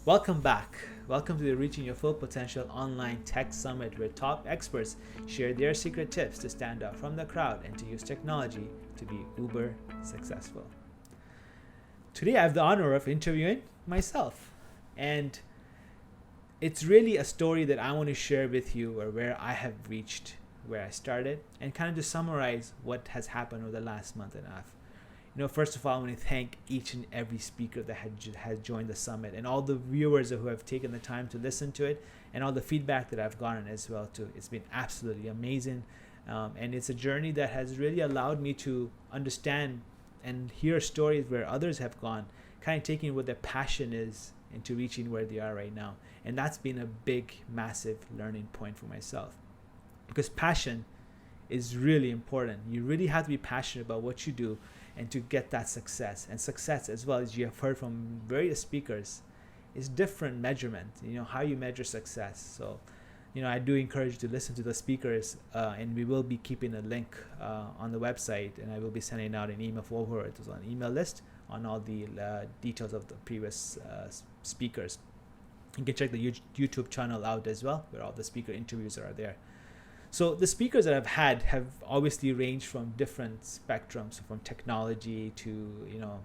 Welcome back. Welcome to the Reaching Your Full Potential Online Tech Summit, where top experts share their secret tips to stand out from the crowd and to use technology to be uber successful. Today, I have the honor of interviewing myself, and it's really a story that I want to share with you, or where I have reached where I started, and kind of to summarize what has happened over the last month and a half. First of all, I want to thank each and every speaker that has joined the summit, and all the viewers who have taken the time to listen to it, and all the feedback that I've gotten as well too. It's been absolutely amazing, and it's a journey that has really allowed me to understand and hear stories where others have gone, kind of taking what their passion is into reaching where they are right now. And that's been a big, massive learning point for myself, because passion is really important. You really have to be passionate about what you do and to get that success. And success, as well as you have heard from various speakers, is different measurement, how you measure success. So I do encourage you to listen to the speakers, and we will be keeping a link on the website, and I will be sending out an email forward to an email list on all the details of the previous speakers. You can check the YouTube channel out as well, where all the speaker interviews are there. So the speakers that I've had have obviously ranged from different spectrums, from technology to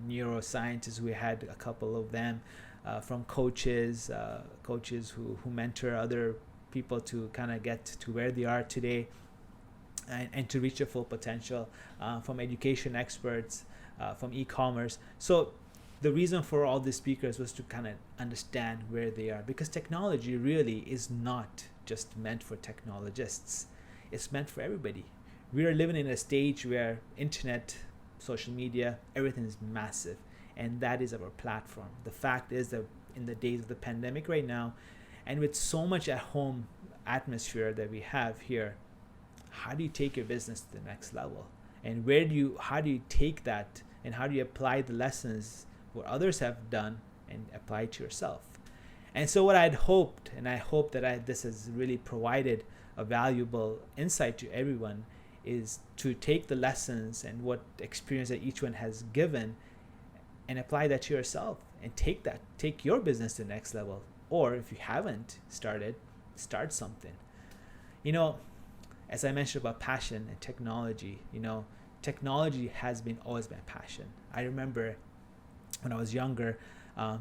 neuroscientists. We had a couple of them, from coaches who mentor other people to kind of get to where they are today, and to reach their full potential, from education experts, from e-commerce. So the reason for all these speakers was to kind of understand where they are, because technology really is not just meant for technologists. It's meant for everybody. We are living in a stage where internet, social media, everything is massive, and that is our platform. The fact is that in the days of the pandemic right now, and with so much at home atmosphere that we have here, how do you take your business to the next level? And how do you take that, and how do you apply the lessons what others have done and apply it to yourself? And so what I'd hoped, and I hope that this has really provided a valuable insight to everyone, is to take the lessons and what experience that each one has given and apply that to yourself, and take your business to the next level. Or if you haven't started, start something. As I mentioned about passion and technology, technology has always been passion. I remember when I was younger,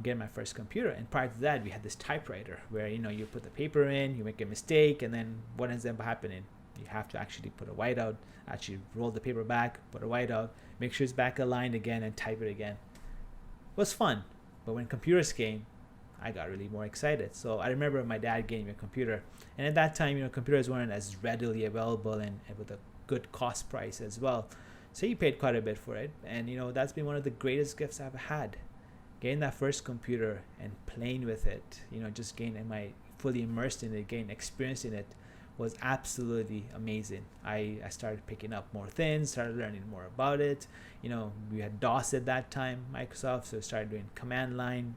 getting my first computer, and prior to that we had this typewriter where you put the paper in, you make a mistake, and then what ends up happening, you have to actually put a whiteout, actually roll the paper back, put a whiteout, make sure it's back aligned again, and type it again. It was fun, but when computers came, I got really more excited. So I remember my dad getting me a computer, and at that time computers weren't as readily available, and with a good cost price as well, so he paid quite a bit for it. And that's been one of the greatest gifts I've had. Getting that first computer and playing with it, just fully immersed in it, getting experience in it, was absolutely amazing. I started picking up more things, started learning more about it. We had DOS at that time, Microsoft, so I started doing command line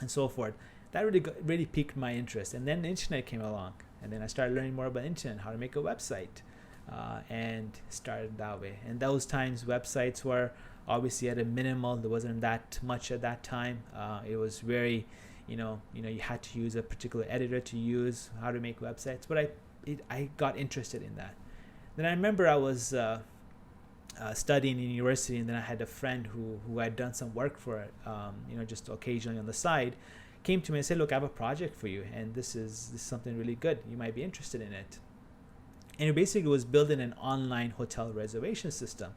and so forth. That really piqued my interest. And then the internet came along, and then I started learning more about internet, how to make a website, and started that way. And those times websites were obviously at a minimal. There wasn't that much at that time. It was very, you had to use a particular editor to use how to make websites. But I got interested in that. Then I remember I was studying in university, and then I had a friend who had done some work for it, just occasionally on the side, came to me and said, "Look, I have a project for you, and this is something really good. You might be interested in it." And it basically was building an online hotel reservation system.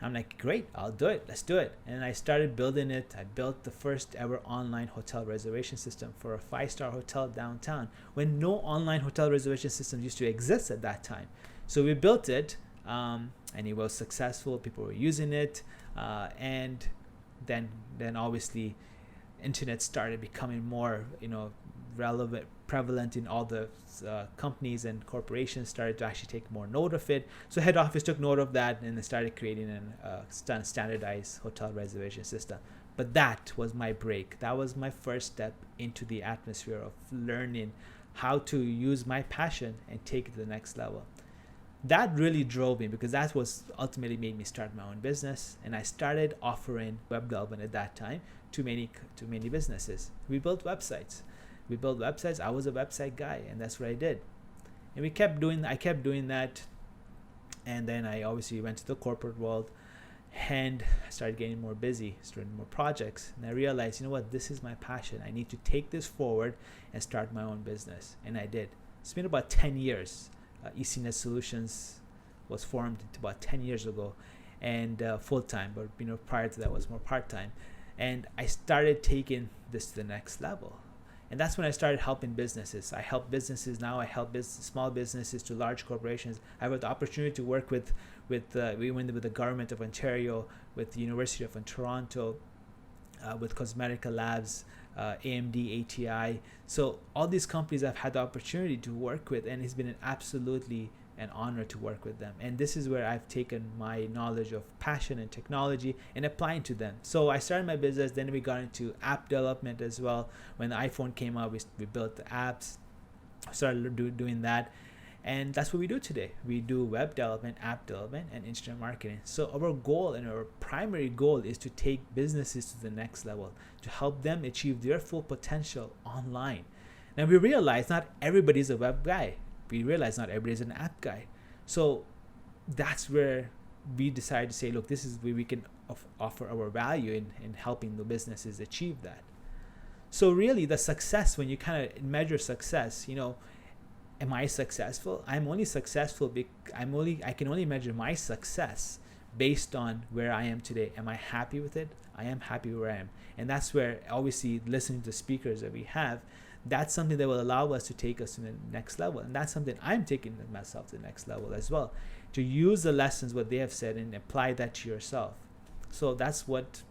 I'm like, great, I'll do it. Let's do it. And I started building it. I built the first ever online hotel reservation system for a 5-star hotel downtown, when no online hotel reservation system used to exist at that time. So we built it, and it was successful. People were using it, and then obviously internet started becoming more relevant, prevalent in all the companies, and corporations started to actually take more note of it. So head office took note of that, and they started creating a standardized hotel reservation system. But that was my break. That was my first step into the atmosphere of learning how to use my passion and take it to the next level. that really drove me, because that was ultimately made me start my own business. And I started offering web development at that time to many businesses. We built websites. I was a website guy, and that's what I did. And I kept doing that. And then I obviously went to the corporate world, and I started getting more busy, started more projects. And I realized, this is my passion. I need to take this forward and start my own business. And I did. It's been about 10 years. ECNet Solutions was formed about 10 years ago, and full-time, but prior to that was more part-time. And I started taking this to the next level. And that's when I started helping businesses. I help businesses now. I help small businesses to large corporations. I have the opportunity to work with the government of Ontario, with the University of Toronto, with Cosmetica Labs, AMD, ATI. So all these companies I've had the opportunity to work with, and it's been absolutely an honor to work with them. And this is where I've taken my knowledge of passion and technology and applying to them. So I started my business, then we got into app development as well. When the iPhone came out, we built the apps, started doing that. And that's what we do today. We do web development, app development, and internet marketing. So our goal and our primary goal is to take businesses to the next level, to help them achieve their full potential online. Now we realize not everybody's a web guy. We realize not everybody's an app guy. So that's where we decided to say, look, this is where we can offer our value in helping the businesses achieve that. So really the success, when you kind of measure success, am I successful? I'm only successful I can only measure my success based on where I am today. Am I happy with it? I am happy where I am. And that's where, obviously, listening to speakers that we have, that's something that will allow us to take us to the next level. And that's something I'm taking myself to the next level as well, to use the lessons, what they have said, and apply that to yourself. So that's what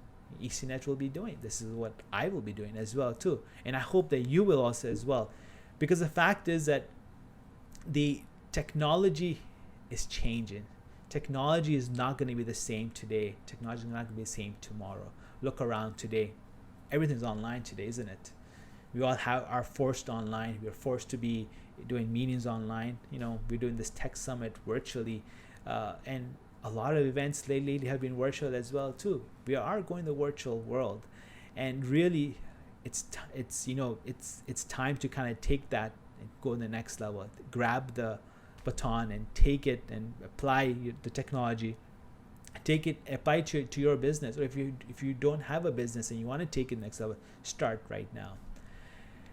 ECNet will be doing. This is what I will be doing as well too. And I hope that you will also as well, because the fact is that the technology is changing. Technology is not going to be the same today. Technology is not going to be the same tomorrow. Look around today. Everything's online today, isn't it? We all are forced online. We're forced to be doing meetings online. We're doing this tech summit virtually, and a lot of events lately have been virtual as well too. We are going the virtual world, and really, it's time to kind of take that and go to the next level. Grab the baton and take it and apply the technology. Apply it to your business, or if you don't have a business and you want to take it to the next level, start right now.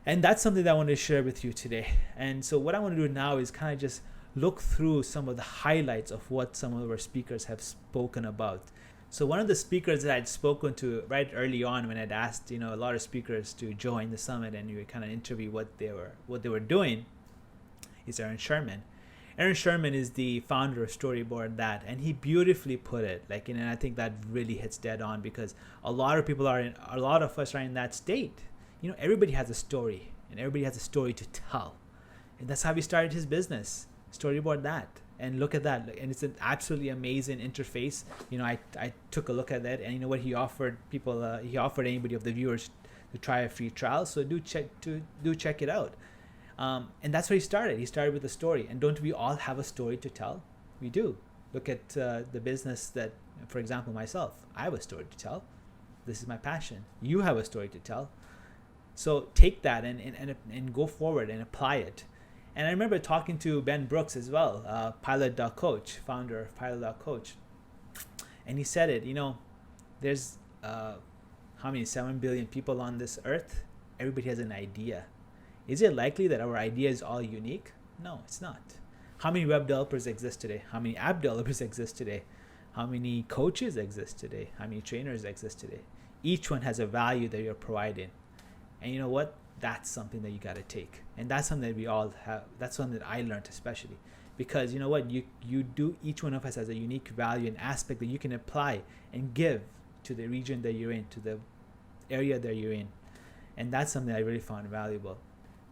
And that's something that I want to share with you today. And so what I want to do now is kind of just look through some of the highlights of what some of our speakers have spoken about. So one of the speakers that I'd spoken to right early on, when I'd asked a lot of speakers to join the summit and you would kind of interview what they were doing, is Aaron Sherman. Aaron Sherman is the founder of Storyboard That, and he beautifully put it. And I think that really hits dead on, because a lot of us are in that state. Everybody has a story, and everybody has a story to tell. And that's how he started his business, Storyboard That. And look at that. And it's an absolutely amazing interface. I took a look at that, and what he offered people, he offered anybody of the viewers to try a free trial. So do check it out. And that's where he started. He started with a story. And don't we all have a story to tell? We do. Look at the business that, for example, myself, I have a story to tell. This is my passion. You have a story to tell. So take that and go forward and apply it. And I remember talking to Ben Brooks as well, Pilot.coach, founder of Pilot.coach. And he said it, there's how many, 7 billion people on this earth? Everybody has an idea. Is it likely that our idea is all unique? No, it's not. How many web developers exist today? How many app developers exist today? How many coaches exist today? How many trainers exist today? Each one has a value that you're providing. And you know what? That's something that you got to take. And that's something that we all have. That's something that I learned especially. Because you know what? Each one of us has a unique value and aspect that you can apply and give to the region that you're in, to the area that you're in. And that's something I really found valuable.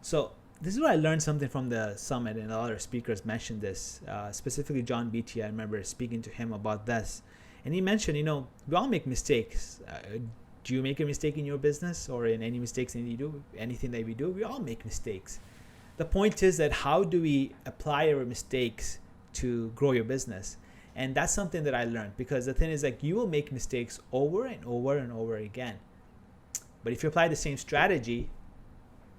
So this is where I learned something from the summit, and a lot of speakers mentioned this, specifically John Beatty. I remember speaking to him about this. And he mentioned, we all make mistakes. Do you make a mistake in your business, or in any mistakes that you do? Anything that we do, we all make mistakes. The point is that how do we apply our mistakes to grow your business. And that's something that I learned, because the thing is, like, you will make mistakes over and over and over again. But if you apply the same strategy,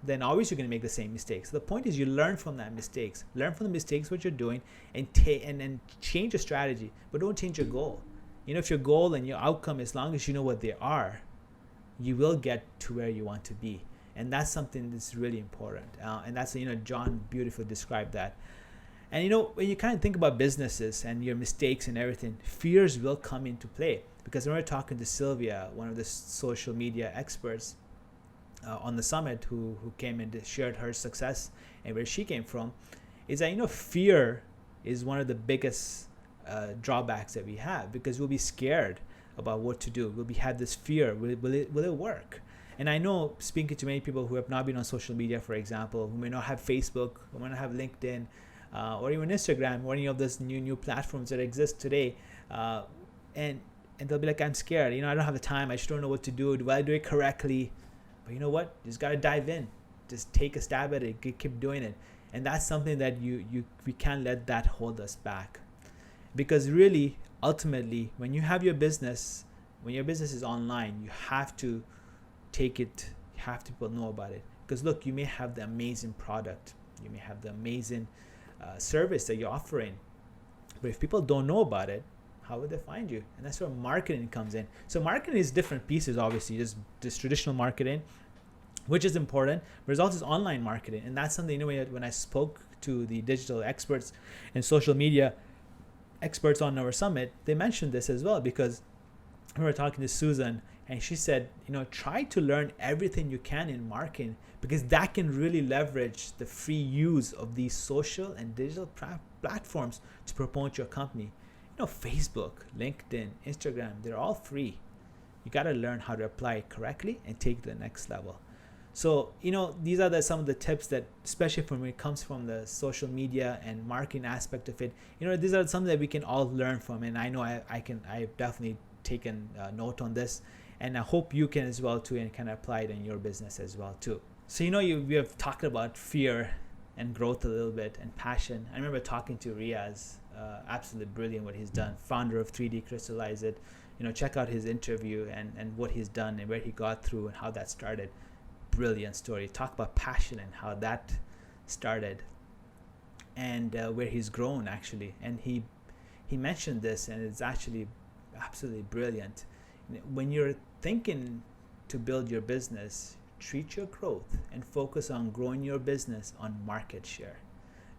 then always you're going to make the same mistakes. The point is, you learn from that mistakes. Learn from the mistakes what you're doing, and change your strategy, but don't change your goal. If your goal and your outcome, as long as you know what they are, you will get to where you want to be. And that's something that's really important. And that's, John beautifully described that. And when you kind of think about businesses and your mistakes and everything, fears will come into play. Because when we were talking to Sylvia, one of the social media experts on the summit, who came and shared her success and where she came from, is that fear is one of the biggest drawbacks that we have, because we'll be scared about what to do. We'll have this fear. Will it work? And I know, speaking to many people who have not been on social media, for example, who may not have Facebook, who may not have LinkedIn, or even Instagram, or any of those new platforms that exist today, and they'll be like, I'm scared. I don't have the time. I just don't know what to do. Do I do it correctly? But you know what? You just gotta dive in. Just take a stab at it. Keep doing it. And that's something that we can't let that hold us back. Because really, ultimately, when you have your business, when your business is online, you have to take it. You have to people know about it. Because look, you may have the amazing product. You may have the amazing service that you're offering. But if people don't know about it, how would they find you? And that's where marketing comes in. So marketing is different pieces, obviously. There's traditional marketing, which is important, but there's also online marketing. And that's something, when I spoke to the digital experts and social media experts on our summit, they mentioned this as well, because we were talking to Susan, and she said, try to learn everything you can in marketing, because that can really leverage the free use of these social and digital platforms to promote your company. Facebook, LinkedIn, Instagram, they're all free. You got to learn how to apply it correctly and take it to the next level. So, these are some of the tips that, especially when it comes from the social media and marketing aspect of it, these are something that we can all learn from. And I know I've definitely taken note on this, and I hope you can as well too, and kind of apply it in your business as well too. So, we have talked about fear and growth a little bit, and passion. I remember talking to Riaz, absolutely brilliant what he's done, founder of 3D Crystallize It. Check out his interview and what he's done and where he got through and how that started. Brilliant story. Talk about passion and how that started, and where he's grown actually. And he mentioned this, and it's actually absolutely brilliant. When you're thinking to build your business, treat your growth and focus on growing your business on market share.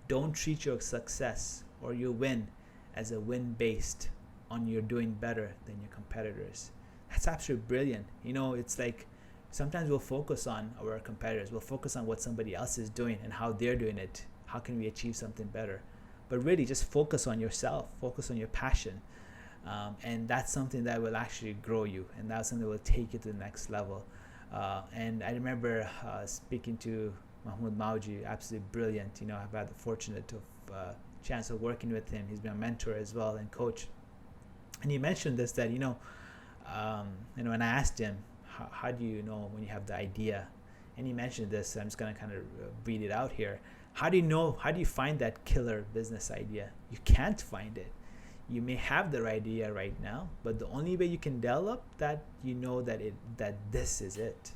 Don't treat your success or your win as a win based on you're doing better than your competitors. That's absolutely brilliant. It's like, sometimes we'll focus on our competitors. We'll focus on what somebody else is doing and how they're doing it. How can we achieve something better? But really, just focus on yourself. Focus on your passion. And that's something that will actually grow you. And that's something that will take you to the next level. And I remember speaking to Mahmoud Mauji, absolutely brilliant. I've had the fortunate of chance of working with him. He's been a mentor as well and coach. And he mentioned this, that, when I asked him, how do you know when you have the idea? And he mentioned this. I'm just going to kind of read it out here. How do you find that killer business idea? You can't find it. You may have the idea right now, but the only way you can develop that, that this is it,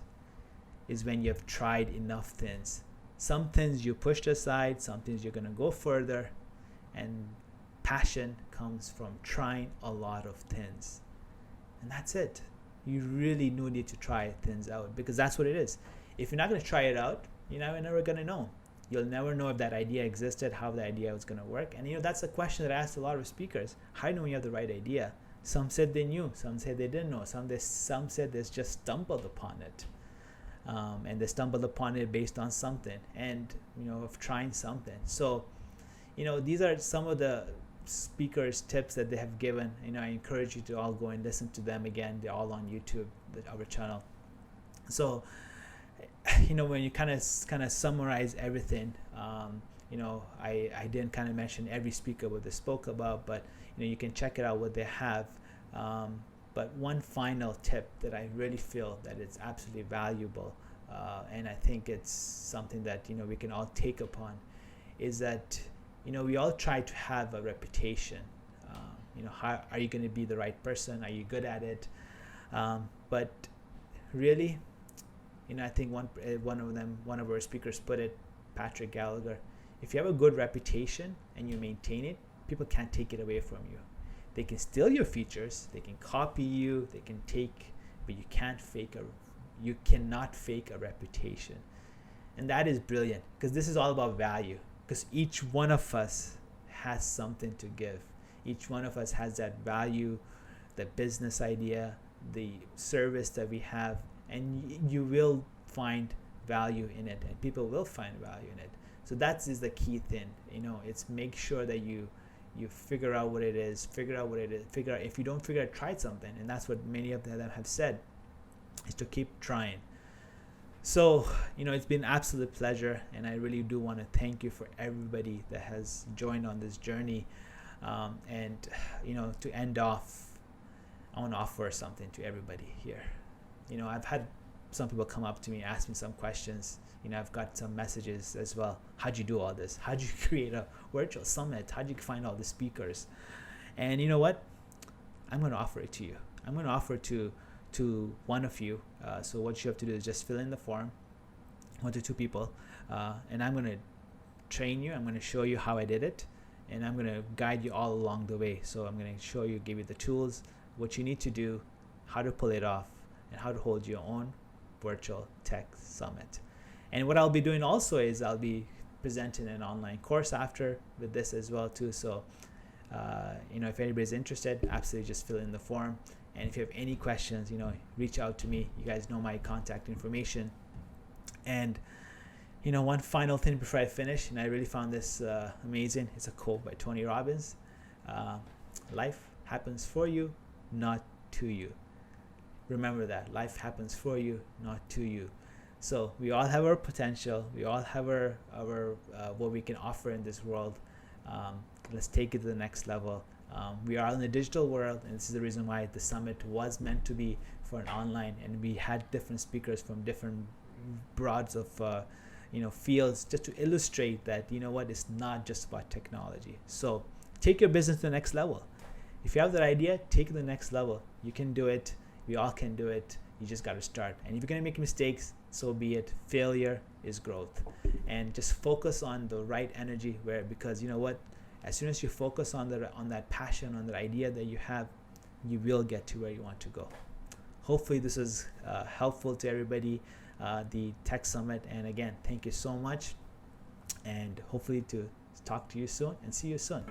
is when you have tried enough things. Some things you pushed aside, some things you're going to go further, and passion comes from trying a lot of things. And that's it. You really need to try things out, because that's what it is. If you're not going to try it out, you're never going to know. You'll never know if that idea existed, how the idea was going to work. And that's a question that I asked a lot of speakers. How do you know when you have the right idea? Some said they knew, some said they didn't know, some said they just stumbled upon it. And they stumbled upon it based on something, and of trying something. So these are some of the speakers' tips that they have given. I encourage you to all go and listen to them again. They're all on YouTube, our channel. So when you kind of summarize everything, I didn't kind of mention every speaker what they spoke about, but you can check it out what they have. But one final tip that I really feel that it's absolutely valuable, and I think it's something that we can all take upon, is that we all try to have a reputation. How are you going to be the right person? Are you good at it? But really, I think one of our speakers put it, Patrick Gallagher, if you have a good reputation and you maintain it, people can't take it away from you. They can steal your features, they can copy you, they can take, but you cannot fake a reputation. And that is brilliant, because this is all about value, because each one of us has something to give. Each one of us has that value, the business idea, the service that we have, and you will find value in it, and people will find value in it. So that is the key thing. It's make sure that you figure out what it is, figure out if you don't figure out, try something. And that's what many of them have said, is to keep trying. So it's been an absolute pleasure, and I really do want to thank you for everybody that has joined on this journey. And to end off, I want to offer something to everybody here. I've had some people come up to me, ask me some questions. I've got some messages as well. How'd you do all this? How'd you create a virtual summit? How'd you find all the speakers? And you know what? I'm going to offer it to you. I'm going to offer it to one of you. So what you have to do is just fill in the form, 1 to 2 people, and I'm going to train you. I'm going to show you how I did it, and I'm going to guide you all along the way. So I'm going to show you, give you the tools, what you need to do, how to pull it off, and how to hold your own virtual tech summit. And what I'll be doing also is I'll be presenting an online course after with this as well too. So if anybody's interested, absolutely just fill in the form. And if you have any questions, reach out to me. You guys know my contact information. And one final thing before I finish, and I really found this amazing. It's a quote by Tony Robbins. Life happens for you, not to you. Remember that. Life happens for you, not to you. So we all have our potential. We all have our what we can offer in this world. Let's take it to the next level. We are in the digital world, and this is the reason why the summit was meant to be for an online, and we had different speakers from different broads of fields, just to illustrate that it's not just about technology. So take your business to the next level. If you have that idea, take it to the next level. You can do it. We all can do it. You just got to start. And if you're going to make mistakes, so be it. Failure is growth. And just focus on the right energy, because as soon as you focus on that passion, on the idea that you have, you will get to where you want to go. Hopefully this is helpful to everybody, the Tech Summit. And again, thank you so much. And hopefully to talk to you soon and see you soon.